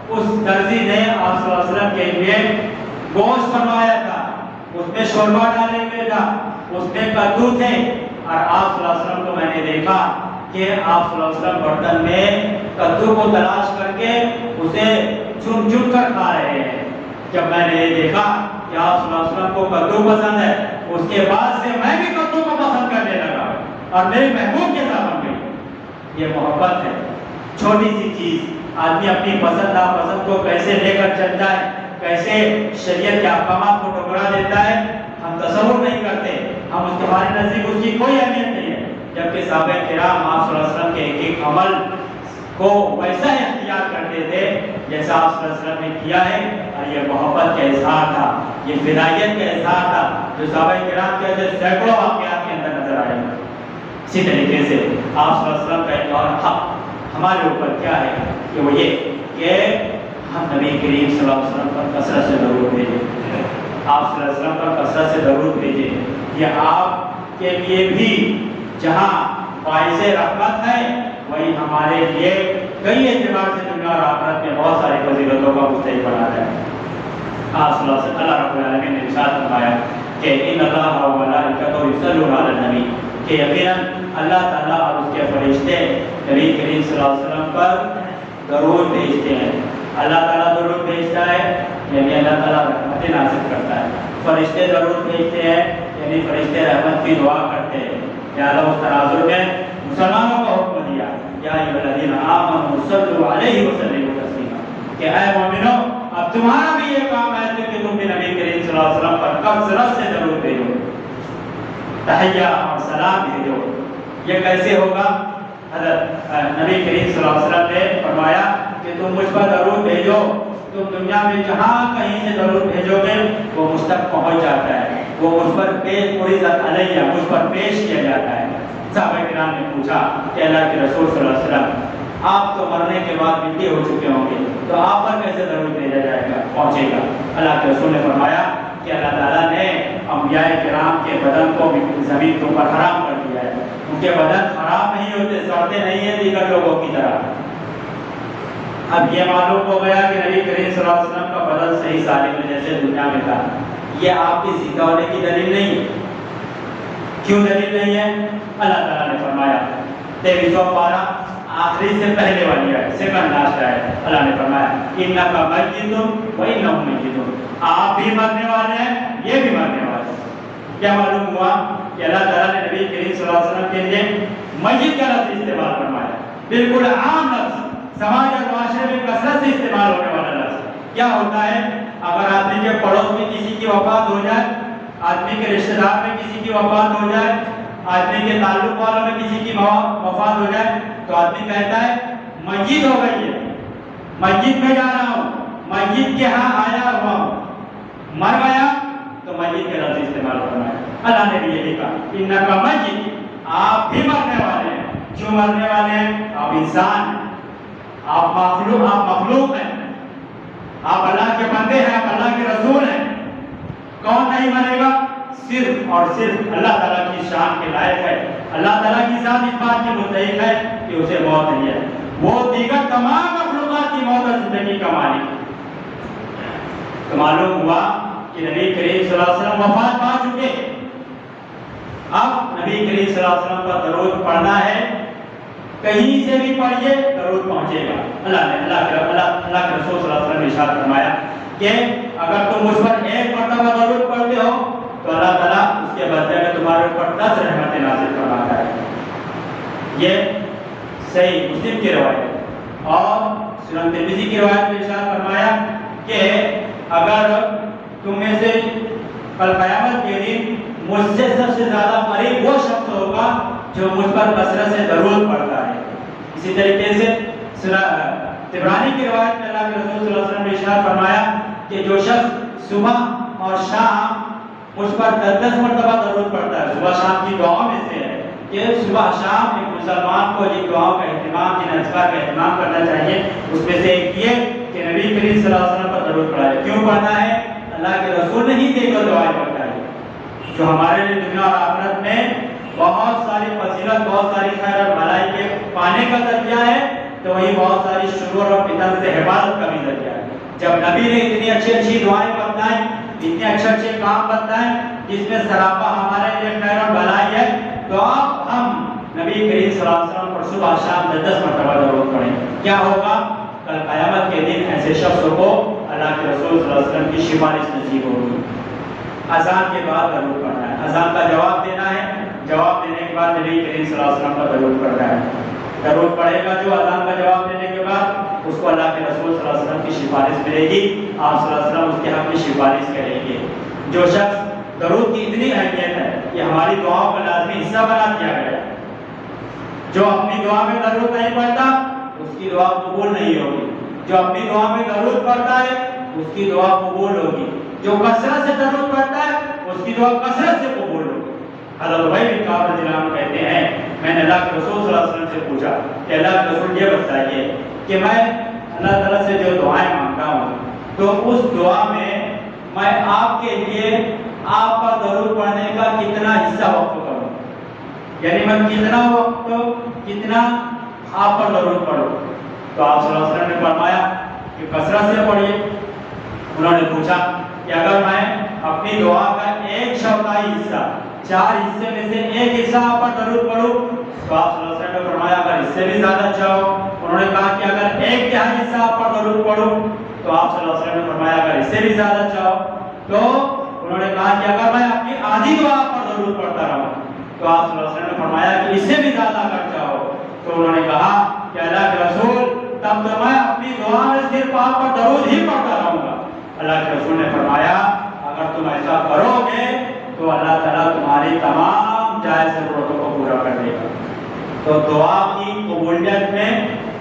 اس درزی نے آپ صلی اللہ علیہ وسلم کے لیے گوشت بنوایا تھا، اس میں شوربہ ڈالے ہوئے تھا، اس میں کدو تھے، اور آپ صلی اللہ علیہ وسلم کو میں نے دیکھا کہ آپ صلی اللہ علیہ وسلم برتن میں کدو کو تلاش کر کے اسے چن چن کر کھا رہے ہیں۔ جب میں نے یہ دیکھا کہ آپ صلی اللہ علیہ وسلم کو کدو پسند ہے، اس کے بعد سے میں بھی کدو کو پسند کرنے لگا اور میری محبوب کے ساتھ بن گئی۔ یہ محبت ہے، چھوٹی سی چیز آدمی اپنی پسند ناپسند کو کیسے لے کر چلتا ہے، کیسے شریعت کے احکامات کو ٹکرا دیتا ہے، ہم تصور نہیں کرتے، ہم اس کے ہمارے نزدیک اس کی کوئی اہمیت نہیں ہے، جبکہ صحابہ کرام آپ صلی اللہ علیہ وسلم کے ایک ایک عمل کو ویسا اختیار کرتے تھے جیسا آپ صلی اللہ علیہ وسلم نے کیا ہے، اور یہ محبت کا اظہار تھا، یہ فدائیت کا اظہار تھا جو صحابہ کرام کے اندر سینکڑوں واقعات کے اندر نظر آئے۔ اسی طریقے سے آپ صلی اللہ علیہ وسلم کا ایک اور حق ہمارے اوپر کیا ہے کہ وہ یہ کہ ہم نبی کریم صلی اللہ علیہ وسلم پر کثرت سے درود بھیجیں، آپ صلی اللہ علیہ وسلم پر کثرت سے درود بھیجیں۔ یہ آپ کے لیے بھی جہاں باعث رحمت ہے، وہی ہمارے لیے کئی اعتبار سے دنیا اور آخرت میں بہت ساری فضیلتوں کا مستحق بنا ہے۔ آپ صلی اللہ علیہ وسلم اللہ رب العالمین نے ارشاد فرمایا کہ ان اللہ و ملائکتہ یصلون علی النبی، کہ یقیناً اللہ تعالیٰ اور اس کے فرشتے نبی کریم صلی اللہ علیہ وسلم پر درود بھیجتے ہیں۔ اللہ تعالیٰ درود بھیجتا ہے یعنی اللہ تعالیٰ رحمت نازل کرتا ہے، فرشتے درود بھیجتے ہیں یعنی فرشتے رحمت کی دعا کرتے ہیں۔ لہٰذا اس تناظر میں مسلمانوں کو حکم دیا یا ایھا الذین آمنوا صلوا علیہ وسلموا تسلیما، کہ اے مومنو اب تمہارا بھی یہ کام ہے کہ تم بھی نبی کریم صلی اللہ علیہ وسلم پر کثرت سے درود بھیجو، تحیہ اور سلام بھیجو۔ یہ کیسے ہوگا؟ حضرت نبی کریم صلی اللہ علیہ وسلم نے فرمایا کہ تم مجھ پر درود بھیجو، تم دنیا میں جہاں کہیں سے درود بھیجو گے وہ مجھ تک پہنچ جاتا ہے، وہ مجھ پر عزت علیہ مجھ پر پیش کیا جاتا ہے۔ صحابہ کرام نے پوچھا کہ اللہ کے رسول صلی اللہ علیہ وسلم آپ تو مرنے کے بعد مٹی ہو چکے ہوں گے، تو آپ پر کیسے درود بھیجا جائے گا، پہنچے گا؟ اللہ کے رسول نے فرمایا کہ اللہ تعالیٰ نے انبیاء کرام کے بدن کو زمین کے اوپر حرام کر دیا ہے، ان کے بدن خراب نہیں ہوتے، سڑتے نہیں ہیں دیگر لوگوں کی طرح۔ اب یہ معلوم ہو گیا کہ نبی کریم صلی اللہ علیہ وسلم کا بدن صحیح سالم ہے جیسے دنیا میں تھا، یہ آپ کی زندہ ہونے کی دلیل نہیں ہے۔ کیوں دلیل نہیں ہے؟ اللہ تعالیٰ نے فرمایا 23واں پارہ آخری سے پہلے والی ہے، سیکنڈ لاسٹ ہے، اللہ نے فرمایا انک میت و انہم میتون، آپ بھی مرنے والے ہیں یہ بھی مرنے والے ہیں۔ کیا معلوم ہوا کہ اللہ تعالیٰ نے نبی کریم صلی اللہ علیہ وسلم کے لیے میت کا لفظ استعمال فرمایا، بالکل عام لفظ، سماج اور معاشرے میں کثرت سے استعمال ہونے والا لفظ۔ کیا ہوتا ہے اگر آدمی کے پڑوس میں کسی کی وفات ہو جائے، آدمی کے رشتہ دار میں کسی کی وفات ہو جائے، آدمی کے تعلق والوں میں کسی کی وفات ہو جائے، تو آدمی کہتا ہے میت ہو گئی ہے، میت میں جا رہا ہوں، میت کے ہاں آیا ہوا ہوں، مر گیا تو میت کے لفظ استعمال کرنا ہے۔ اللہ نے بھی یہی کہا انک میت، آپ بھی مرنے والے ہیں۔ کیوں مرنے والے ہیں؟ آپ انسان ہیں، آپ مخلوق ہیں، آپ اللہ کے بندے ہیں، آپ اللہ کے رسول ہیں۔ کون نہیں مرے گا؟ صرف اور صرف اللہ تعالیٰ کی شان کے لائق ہے، اللہ تعالیٰ کی ذات اس بات کی مستحق ہے کہ اسے موت نہیں ہے، وہ دیگر تمام مخلوقات کی موت اور زندگی کا مالک ہے۔ تو معلوم ہوا کہ نبی کریم صلی اللہ علیہ وسلم وفات پا چکے، اب نبی کریم صلی اللہ علیہ وسلم کا درود پڑھنا ہے، کہیں سے بھی پڑھیے درود پہنچے گا۔ اللہ کے رسول صلی اللہ علیہ وسلم نے ارشاد فرمایا کہ اگر تم مجھ پر ایک مرتبہ درود پڑھتے ہو تو اللہ تعالیٰ اس کے بدلے میں تمہارے اوپر 10 رحمتیں نازل فرماتا ہے۔ یہ صحیح مسلم کی روایت ہے، اور سنن ترمذی کی روایت میں ارشاد فرمایا کہ اگر تم میں سے کل قیامت کے دن مجھ سے سب سے زیادہ قریب وہ شخص ہوگا جو مجھ پر کثرت سے درود پڑھتا ہے۔ اسی طریقے سے طبرانی کی روایت میں اللہ کے رسول صلی اللہ علیہ وسلم نے ارشاد فرمایا کہ جو شخص صبح اور شام مجھ پر 10 مرتبہ درود پڑھتا ہے، صبح شام کی دعاؤں میں سے ہے کہ صبح شام ایک مسلمان کو جن دعاؤں کا اہتمام، جن اذکار کا اہتمام کرنا چاہیے، اس میں سے ایک یہ کہ نبی کریم صلی اللہ علیہ وسلم پر درود پڑھا ہے۔ کیوں پڑھنا ہے؟ اللہ کے رسول نے ہی دیکھ کر دعائیں پڑھتا ہے۔ جو ہمارے لیے دنیا اور آخرت میں بہت ساری فضیلت، بہت ساری خیر اور بھلائی کے پانے کا ذریعہ ہے، تو وہی بہت ساری شرور اور فتن سے حفاظت کا بھی ذریعہ ہے۔ جب نبی نے اتنی اچھی اچھی دعائیں بتائیں، اتنے اچھے اچھے کام بتائیں جس میں سراپا ہمارے لیے خیر اور بھلائی ہے، تو اب ہم نبی کریم صلی اللہ علیہ وسلم پر صبح شام 10 مرتبہ درود پڑھیں۔ کیا ہوگا؟ کل قیامت کے دن ایسے شخص کو اللہ کے رسول صلی اللہ علیہ وسلم کی سفارش نصیب ہوگی۔ اذان کے بعد درود پڑھنا ہے، اذان کا جواب دینا ہے، جواب دینے کے بعد نبی کریم صلی اللہ علیہ وسلم پر درود پڑھنا ہے۔ درود پڑھے گا جو اذان کا جواب دینے کے بعد، اس کو اللہ کے رسول صلی اللہ علیہ وسلم کی سفارش ملے گی، آپ صلی اللہ علیہ وسلم اس کے حق میں سفارش کریں گے۔ جو شخص درود کی اتنی اہمیت ہے کہ ہماری دعاؤں کا لازمی حصہ بنا دیا گیا ہے، جو اپنی دعا میں درود نہیں پڑھتا اس کی دعا قبول نہیں ہوگی، جو اپنی دعا میں درود پڑھتا ہے اس کی دعا قبول ہوگی، جو کثرت سے درود پڑھتا ہے اس کی دعا کثرت سے قبول ہوگی۔ حضرت ابی بن کعب رضی اللہ عنہ کہتے ہیں میں نے اللہ کے رسول صلی اللہ علیہ وسلم سے پوچھا کہ اللہ کے رسول یہ بتائیے کہ میں اللہ تعالیٰ سے جو دعائیں مانگتا ہوں تو اس دعا میں آپ کے لیے آپ کا درود پڑھنے کا کتنا حصہ وقف کروں، یعنی میں کتنا وقت کتنا آپ پر درود پڑھوں؟ تو آپ صلی اللہ علیہ وسلم نے فرمایا کہ کثرت سے پڑھیے۔ انہوں نے پوچھا کہ اگر میں اپنی دعا کا 1/4 حصہ، 4 حصے میں سے 1 حصہ آپ پر درود پڑھوں، تو آپ صلی اللہ علیہ وسلم نے فرمایا اگر اس سے بھی زیادہ چاہو۔ انہوں نے کہا کہ اگر 1/3 حصہ آپ پر درود پڑھوں، تو آپ صلی اللہ علیہ وسلم نے فرمایا اگر اس سے بھی زیادہ چاہو۔ تو انہوں نے کہا کہ اگر میں اپنی آدھی دعا پر درود پڑھتا رہوں، تو آپ صلی اللہ علیہ وسلم نے فرمایا کہ اس سے بھی زیادہ اگر چاہو۔ تو انہوں نے کہا کہ اللہ کے رسول تب تو میں اپنی دعا میں صرف آپ پر درود ہی پڑھتا رہوں گا۔ اللہ کے رسول نے فرمایا اگر تم ایسا کرو گے تو اللہ تعالیٰ تمہاری تمام جائز ضرورتوں کو پورا کر دے گا۔ تو دعا کی قبولیت میں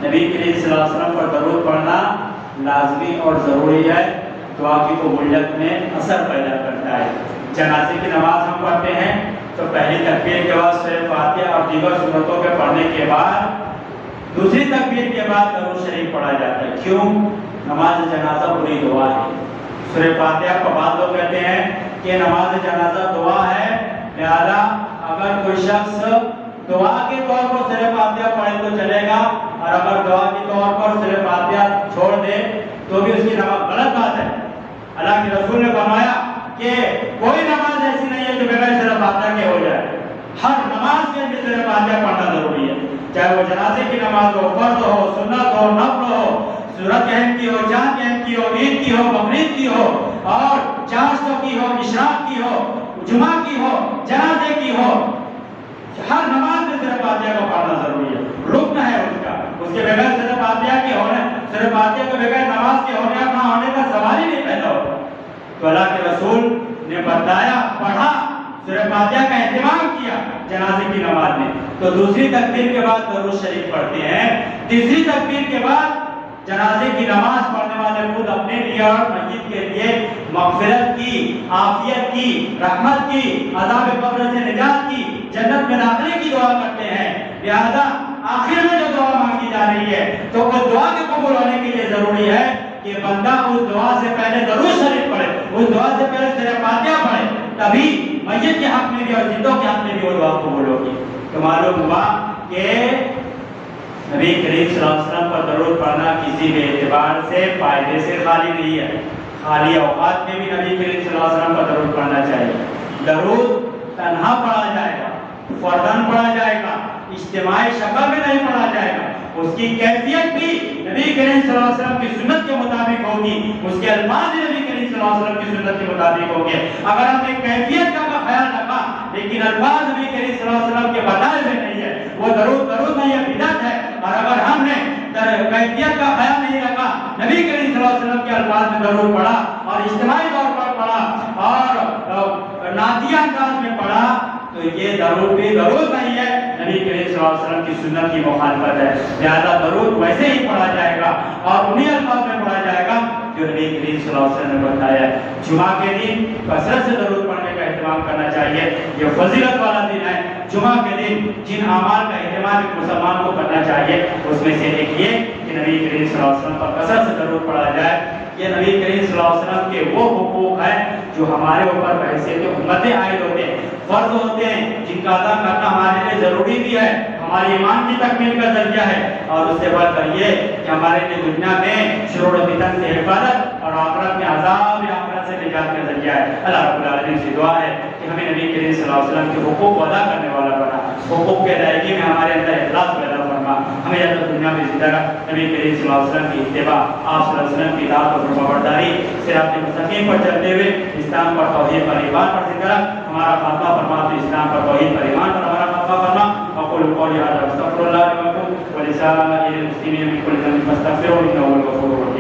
نبی کریم صلی اللہ علیہ وسلم پر درود پڑھنا لازمی اور ضروری ہے، دعا کی قبولیت میں اثر پیدا کرتا ہے۔ جنازے کی نماز ہم پڑھتے ہیں تو پہلی تکبیر کے بعد سورہ فاتحہ اور دیگر سورتوں کے پڑھنے کے بعد دوسری تکبیر کے بعد درود شریف پڑھا جاتا ہے۔ کیوں؟ نماز جنازہ بری دعا ہے۔ سورہ فاتحہ کو بعض لوگ کہتے ہیں کہ نماز جنازہ دعا ہے، لہذا اگر کوئی شخص دعا کے طور پر سورہ فاتحہ پڑھے تو چلے گا، اور اگر دعا کے طور پر سورہ فاتحہ چھوڑ دے تو بھی اس کی نماز غلط بات ہے۔ اللہ کے رسول نے فرمایا کہ کوئی نماز ایسی نہیں ہے جو بغیر سورہ فاتحہ کے ہو جائے، ہر نماز کے اندر سورہ فاتحہ پڑھنا ضروری ہے، چاہے وہ جنازے کی نماز ہو، فرض ہو، سنت ہو، نفل ہو، سورت اہم کی ہو، چاند اہم کی ہو، عید کی ہو، بقرعید کی ہو، اور 400 کی ہو، اشراق کی ہو، جمعہ کی ہو، جنازے کی ہو، ہر نماز میں سورہ فاتحہ کو پڑھنا ضروری ہے، رکن ہے اس کا۔ اس کے بغیر سورہ فاتحہ کے ہونے، سورہ فاتحہ کے بغیر نماز کے ہونے اور نہ ہونے کا سوال ہی نہیں پیدا ہوتا۔ تو اللہ کے رسول نے بتایا، پڑھا، سورہ فاتحہ کا اہتمام کیا جنازے کی نماز میں، تو دوسری تکبیر کے بعد درود شریف پڑھتے ہیں۔ تیسری تکبیر کے بعد جنازے کی نماز پڑھنے والے خود اپنے لیے اور میت کے لیے مغفرت کی، عافیت کی، رحمت کی، عذاب قبر سے نجات کی، جنت میں داخلے کی دعا کرتے ہیں۔ لہذا آخر میں جو دعا مانگی جا رہی ہے تو اس دعا کے قبول ہونے کے لیے ضروری ہے کہ بندہ اس دعا سے پہلے درود شریف پڑھے، اس دعا سے پہلے سورہ فاتحہ پڑھے، تبھی میت کے حق میں بھی اور زندوں کے حق میں بھی وہ دعا قبول ہوگی۔ تو معلوم ہوا کہ نبی کریم صلی اللہ علیہ وسلم پر درود پڑھنا کسی بھی اعتبار سے فائدے سے خالی نہیں ہے، خالی اوقات میں بھی نبی کریم صلی اللہ علیہ وسلم پر درود پڑھنا چاہیے۔ درود تنہا پڑھا جائے گا، فرداً پڑھا جائے گا، اجتماعی شکل میں نہیں پڑھا جائے گا، اس کی کیفیت بھی نبی کریم صلی اللہ علیہ وسلم کی سنت کے مطابق ہوگی، اس کے الفاظ بھی نبی کریم صلی اللہ علیہ وسلم کی سنت کے مطابق ہوں گے۔ اگر ہم نے کیفیت کا خیال رکھا لیکن الفاظ نبی کریم صلی اللہ علیہ وسلم کے بتائے ہوئے نہیں ہے، وہ درود نہیں ہے، بدعت ہے۔ اور اگر ہم نے کیفیت کا خیال نہیں رکھا، نبی کریم صلی اللہ علیہ وسلم کے الفاظ میں درود پڑھا اور اجتماعی طور پر پڑھا اور نعتیہ انداز میں پڑھا، تو یہ درود بھی درود نہیں ہے، نبی کریم صلی اللہ علیہ وسلم کی سنت کی مخالفت ہے۔ لہذا درود ویسے ہی پڑھا جائے گا اور انہی الفاظ میں پڑھا جائے گا جو نبی کریم صلی اللہ علیہ وسلم نے بتایا ہے۔ جمعہ کے دن کثرت سے درود پڑھنے کا اہتمام کرنا چاہیے، یہ فضیلت والا دن ہے۔ جمعہ کے دن جن اعمال کا اہتمام ایک مسلمان کو کرنا چاہیے اس میں سے ایک یہ کہ نبی کریم صلی اللہ علیہ وسلم پر کثرت سے درود پڑھا جائے۔ یہ نبی کریم صلی اللہ علیہ وسلم کے وہ حقوق ہیں جو ہمارے اوپر بحیثیت امت عائد ہوتے ہیں، فرض ہوتے ہیں، جن کا ادا کرنا ہمارے لیے ضروری بھی ہے، ہمارے ایمان کی تکمیل کا ذریعہ ہے، اور اس سے بڑھ کر یہ کہ ہمارے لیے دنیا میں شرور و فتن سے حفاظت اور آخرت میں عذاب یا آخرت سے نجات کا ذریعہ ہے۔ اللہ رب العالمین سے دعا ہے کہ ہمیں نبی کریم صلی اللہ علیہ وسلم کے حقوق کو ادا کرنے والا بنا، حقوق کے ادائیگی میں ہمارے اندر اخلاص پیدا فرما، ہمیں جب تک دنیا میں زندہ رکھ نبی کریم صلی اللہ علیہ وسلم کی اتباع، آپ صلی اللہ علیہ وسلم کی اطاعت اور فرمانبرداری، صراط مستقیم پر چلتے ہوئے اسلام پر، توحید پر، ایمان پر زندہ رکھ، ہمارا خاتمہ فرما تو اسلام پر، توحید پر، ایمان پر ہمارا خاتمہ فرما۔ اقول قولی ھذا واستغفر اللہ لي ولكم ولسائر المسلمین من كل ذنب فاستغفروه انه هو الغفور الرحیم۔